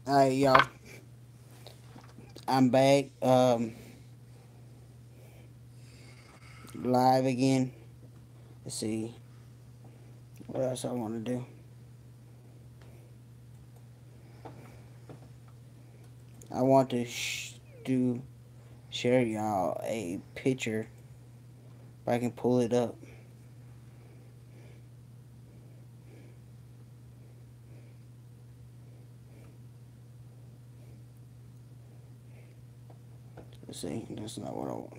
Alright, y'all. I'm back. Live again. Let's see what else I want to do. I want to share y'all a picture. If I can pull it up. Let's see. That's not what I want.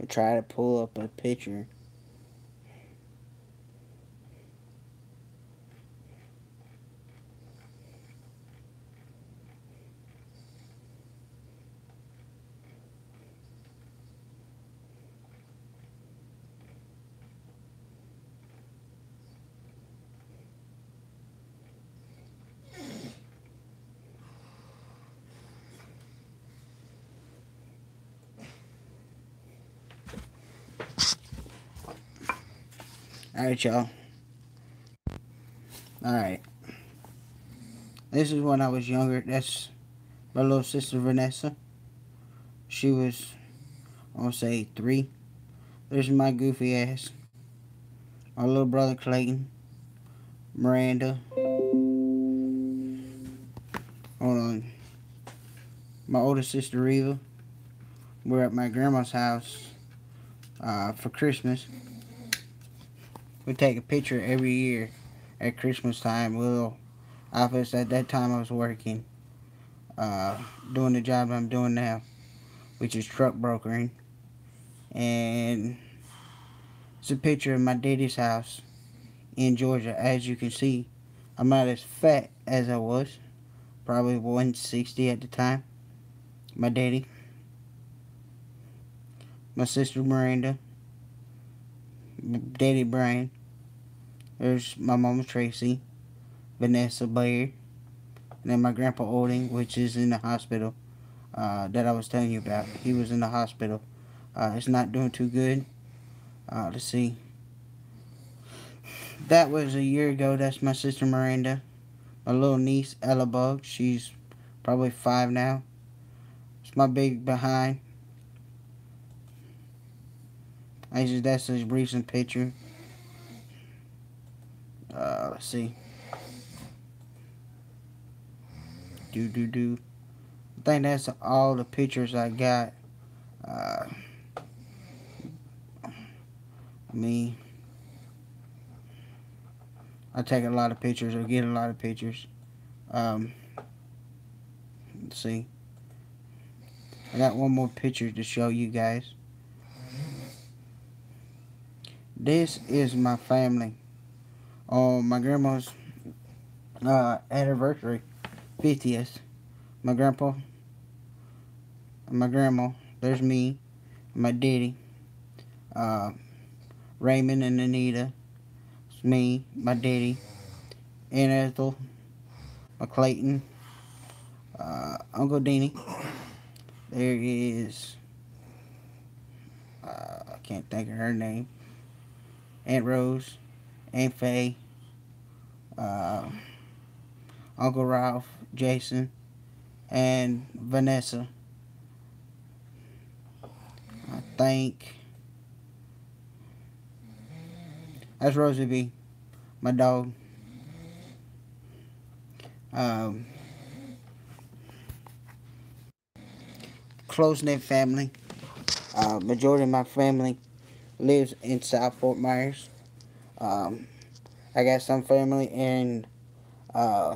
I try to pull up a picture. Alright, y'all. Alright. This is when I was younger. That's my little sister Vanessa. She was, I'll say, 3. There's my goofy ass. My little brother Clayton. Miranda. Hold on. My older sister Reva. We're at my grandma's house for Christmas. We take a picture every year at Christmas time. Little office at that time I was working, doing the job I'm doing now, which is truck brokering. And it's a picture of my daddy's house in Georgia. As you can see, I'm not as fat as I was. Probably 160 at the time. My daddy. My sister Miranda. Daddy Brian. There's my mama Tracy. Vanessa Blair. And then my grandpa Olding, which is in the hospital that I was telling you about. He was in the hospital. It's not doing too good. Let's see. That was a year ago. That's my sister Miranda. My little niece Ella Bug. She's probably 5 now. It's my big behind. That's a recent picture. Let's see. I think that's all the pictures I got. Me. I take a lot of pictures or get a lot of pictures. Let's see. I got one more picture to show you guys. This is my family on my grandma's anniversary, 50th. My grandpa, my grandma. There's me, my daddy, uh, Raymond and Anita. It's me, my daddy, Aunt Ethel, my Clayton, Uncle Deanie. There is, I can't think of her name. Aunt Rose, Aunt Faye, uh, Uncle Ralph, Jason, and Vanessa. I think that's Rosie B, my dog. Close knit family. Majority of my family lives in South Fort Myers. Um, I got some family in uh,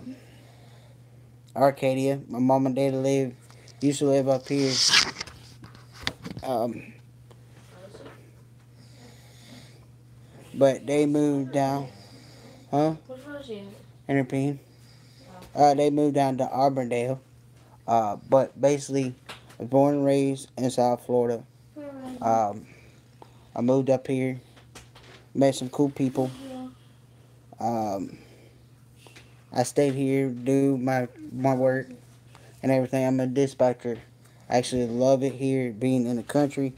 Arcadia. My mom and dad used to live up here. Um, but they moved down. Huh? What's Rosie? Enterpine. They moved down to Auburndale. But basically, I was born and raised in South Florida. I moved up here, met some cool people. Um, I stayed here, do my work and everything. I'm a dispatcher. I actually love it here, being in the country.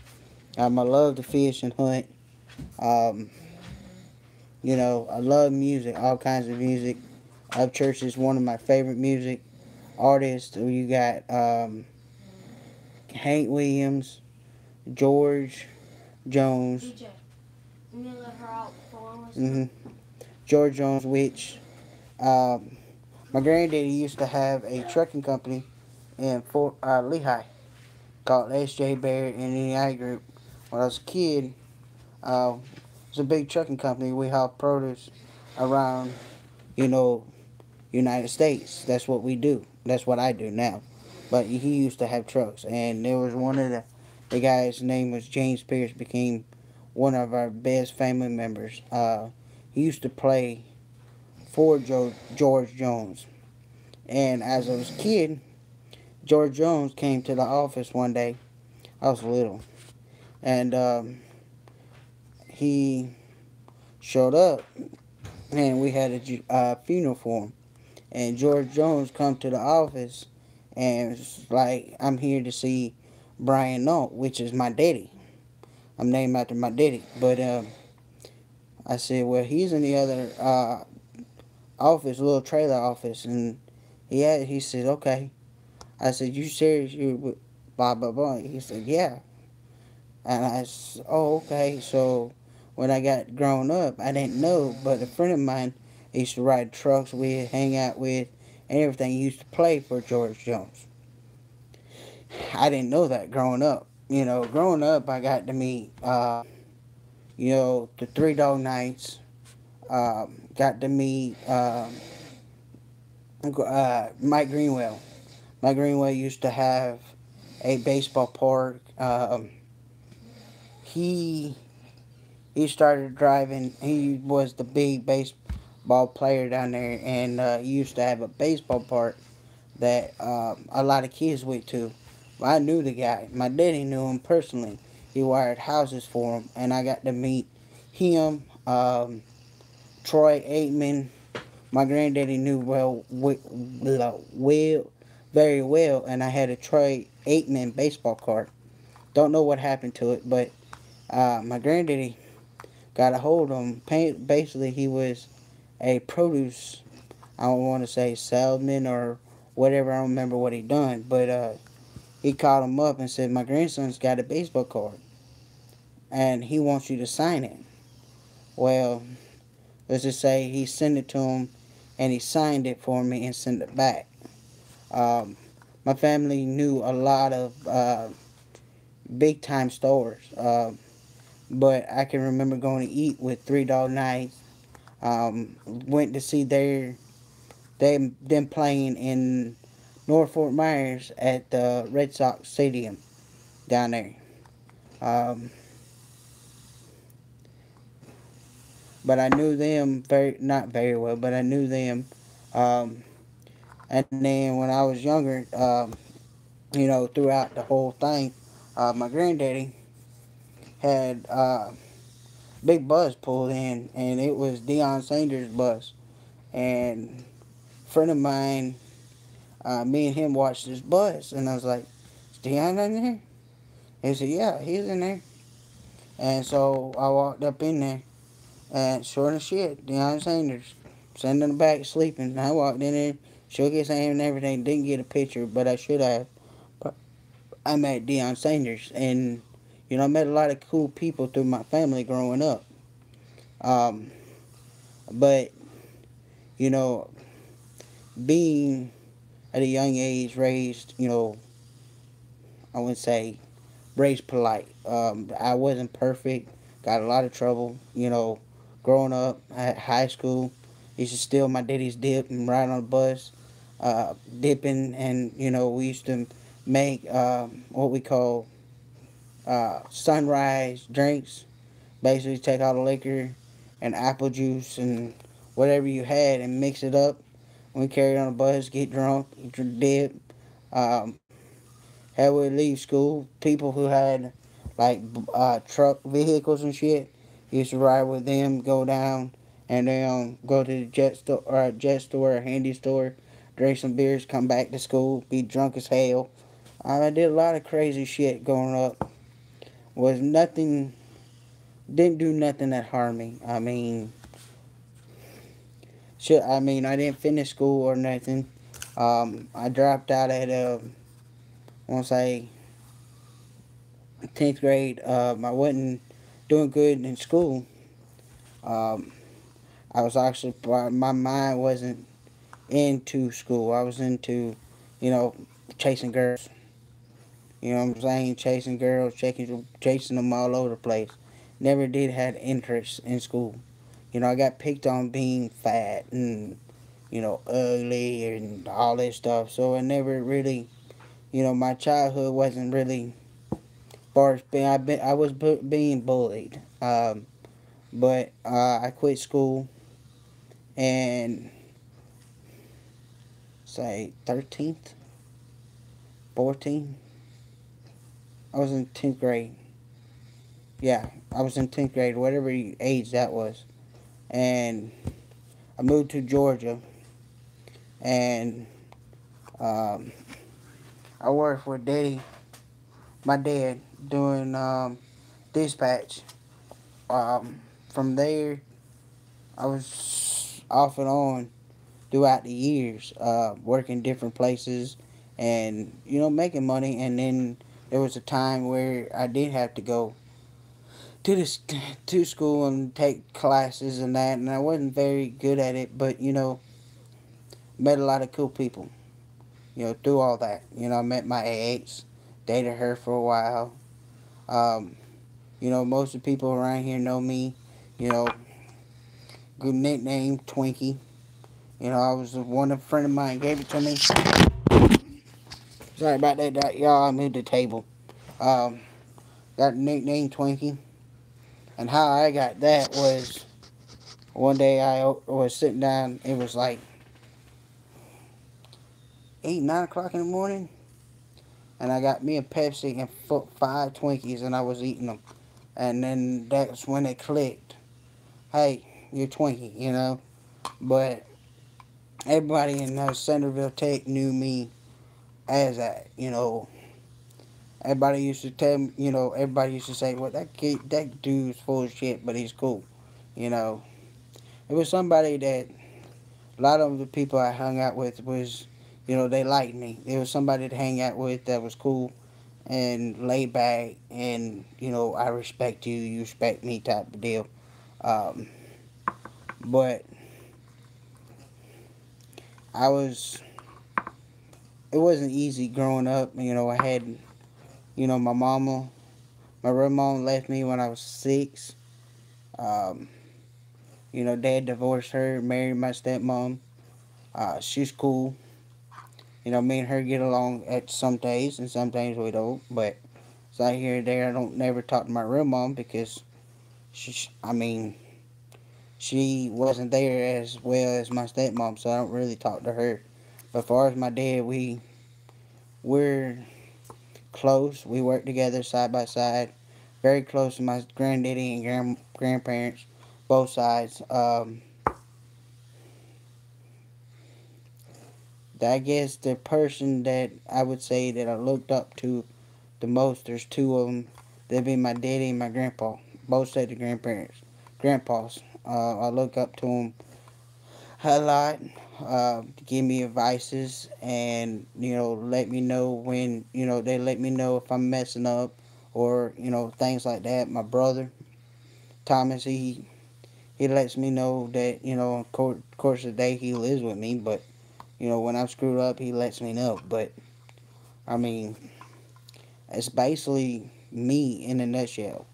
I love to fish and hunt. Um, I love music, all kinds of music. Upchurch is one of my favorite music artists. You got Hank Williams, George Jones. DJ, you need to let her out for one more hmm George Jones, which um, my granddaddy used to have a trucking company in Fort Lehigh called S.J. Barrett and NEI Group. When I was a kid, it's a big trucking company. We haul produce around, you know, United States. That's what we do. That's what I do now. But he used to have trucks, and there was one of the guys' name was James Pierce. Became one of our best family members. He used to play for George Jones, and as I was a kid, George Jones came to the office one day. I was little, and he showed up, and we had a funeral for him. And George Jones come to the office, and it's like, I'm here to see Brian Nault, which is my daddy. I'm named after my daddy. But I said, well, he's in the other office, little trailer office, and he said, okay. I said, you serious? You blah blah blah. He said, yeah. And I said, oh, okay. So when I got grown up, I didn't know, but a friend of mine I used to ride trucks with, hang out with, and everything. He used to play for George Jones. I didn't know that growing up. Growing up, I got to meet, the Three Dog Nights. Got to meet Mike Greenwell. Mike Greenwell used to have a baseball park. He he started driving. He was the big baseball player down there, and he used to have a baseball park that a lot of kids went to. I knew the guy. My daddy knew him personally. He wired houses for him, and I got to meet him, Troy Aikman. My granddaddy knew very well, and I had a Troy Aikman baseball card. Don't know what happened to it, but my granddaddy got a hold of him. Basically, he was a produce, I don't want to say salesman or whatever. I don't remember what he done, but he called him up and said, my grandson's got a baseball card, and he wants you to sign it. Well, let's just say he sent it to him, and he signed it for me and sent it back. Um, my family knew a lot of big time stores, but I can remember going to eat with Three Dog Nights. Went to see them playing in North Fort Myers at the Red Sox Stadium down there. Um, but I knew them not very well, but I knew them. Um, and then when I was younger, throughout the whole thing, my granddaddy had big bus pulled in, and it was Deion Sanders' bus. And a friend of mine, me and him watched this bus, and I was like, "Is Deion in there?" He said, "Yeah, he's in there." And so I walked up in there, and sure as shit, Deion Sanders sitting in the back sleeping. And I walked in there, shook his hand and everything. Didn't get a picture, but I should have. But I met Deion Sanders, and I met a lot of cool people through my family growing up. Um, but you know, being at a young age raised, I wouldn't say raised polite. I wasn't perfect. Got a lot of trouble. Growing up at high school, used to steal my daddy's dip and ride on the bus, dipping, and we used to make what we call sunrise drinks. Basically, take all the liquor and apple juice and whatever you had and mix it up. We carry it on the bus, get drunk, dip. Um, How we leave school, people who had like truck vehicles and shit used to ride with them, go down and then go to the jet store or handy store, drink some beers, come back to school, be drunk as hell. I did a lot of crazy shit growing up. Was nothing, didn't do nothing that harmed me. I didn't finish school or nothing. I dropped out at I want to say 10th grade. I wasn't doing good in school. Um, I was actually, my mind wasn't into school. I was into, you know, chasing girls. You know what I'm saying? Chasing girls, chasing them all over the place. Never did have interest in school. You know, I got picked on being fat and, ugly and all this stuff. So I never really, my childhood wasn't really, far as being, I was being bullied. But I quit school and say 13th, 14th. I was in 10th grade. Yeah, I was in 10th grade, whatever age that was. And I moved to Georgia, and um, I worked for my dad, doing dispatch. From there, I was off and on throughout the years, working different places and, making money. And then there was a time where I did have to go to this to school and take classes and that, and I wasn't very good at it, but met a lot of cool people. Through all that, I met my ex, dated her for a while. Um, most of the people around here know me. You know, good nickname Twinkie. I was one of a friend of mine gave it to me. Sorry about that, y'all. I moved the table. Um, got the nickname Twinkie, and how I got that was one day I was sitting down. It was like 8, 9 o'clock in the morning, and I got me a Pepsi and 5 Twinkies, and I was eating them. And then that's when it clicked. Hey, you're Twinkie. But everybody in Centerville Tech knew me as that. Everybody used to tell me, everybody used to say, well, that dude's full of shit, but he's cool. You know, it was somebody that a lot of the people I hung out with was, they liked me. It was somebody to hang out with that was cool and laid back, and I respect you, you respect me type of deal. Um, but I was, it wasn't easy growing up. I had, my mama, my real mom left me when I was 6. Um, Dad divorced her, married my stepmom. She's cool. Me and her get along at some days, and some days we don't. But it's like here and there. I don't never talk to my real mom because she wasn't there as well as my stepmom, so I don't really talk to her. But as far as my dad, we're close. We work together side by side. Very close to my granddaddy and grandparents, both sides. I guess the person that I would say that I looked up to the most, there's two of them. They'd be my daddy and my grandpa, both sets of grandpas. I look up to them a lot, to give me advices and let me know when they let me know if I'm messing up or things like that. My brother Thomas, he lets me know that course of the day he lives with me, but when I'm screwed up he lets me know. But I mean, it's basically me in a nutshell.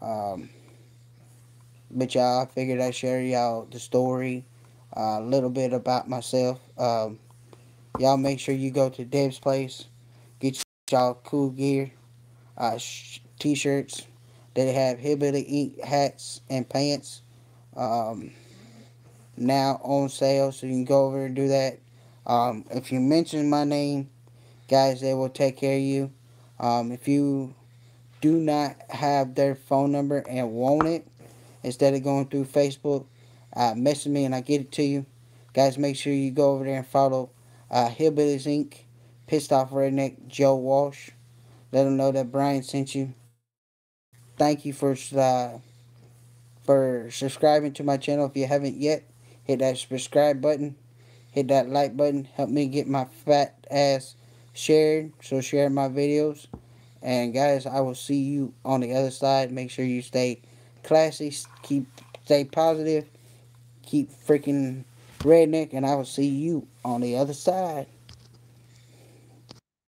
Um, but y'all, I figured I'd share y'all the story, a little bit about myself. Y'all make sure you go to Deb's Place, get y'all cool gear, t-shirts. They have Hillbilly Ink hats and pants, um, now on sale, so you can go over and do that. If you mention my name, guys, they will take care of you. If you do not have their phone number and want it, instead of going through Facebook, message me and I get it to you. Guys, make sure you go over there and follow Hillbillies Inc., Pissed Off Redneck, Joe Walsh. Let them know that Brian sent you. Thank you for subscribing to my channel. If you haven't yet, hit that subscribe button. Hit that like button. Help me get my fat ass shared. So share my videos. And guys, I will see you on the other side. Make sure you stay classy. Stay positive. Keep freaking redneck. And I will see you on the other side.